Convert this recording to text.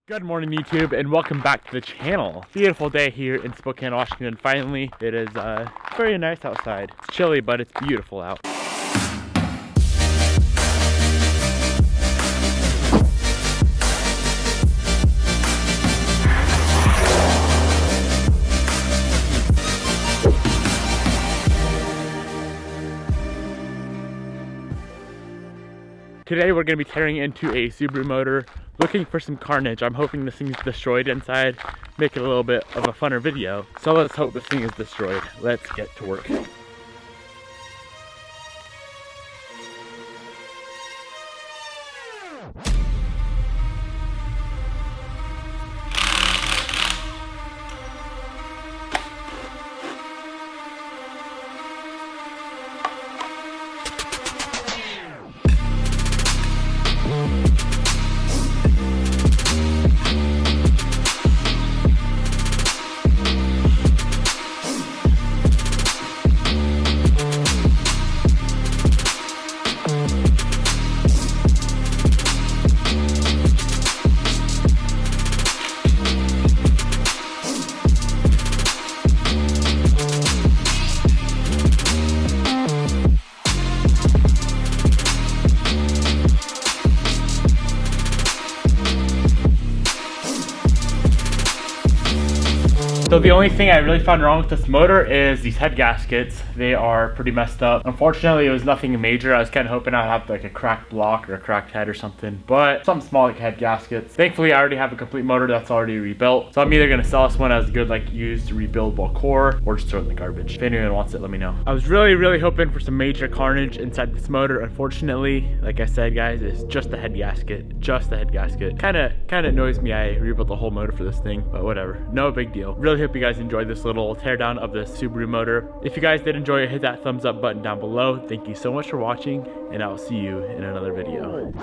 Good morning, YouTube, and welcome back to the channel. Beautiful day here in Spokane, Washington. Finally, it is very nice outside. It's chilly, but it's beautiful out. Today we're going to be tearing into a Subaru motor, looking for some carnage. I'm hoping this thing's destroyed inside, make it a little bit of a funner video. So let's hope this thing is destroyed. Let's get to work. So the only thing I really found wrong with this motor is these head gaskets. They are pretty messed up. Unfortunately, it was nothing major. I was kind of hoping I'd have like a cracked block or a cracked head or something, but something small like head gaskets. Thankfully, I already have a complete motor that's already rebuilt. So I'm either gonna sell this one as a good like used rebuildable core or just throw it in the garbage. If anyone wants it, let me know. I was really hoping for some major carnage inside this motor. Unfortunately, like I said, guys, it's just the head gasket. Just the head gasket. Kinda annoys me. I rebuilt the whole motor for this thing, but whatever. No big deal. Really hope you guys enjoyed this little teardown of the Subaru motor. If you guys did enjoy it, hit that thumbs up button down below. Thank you so much for watching, and I will see you in another video.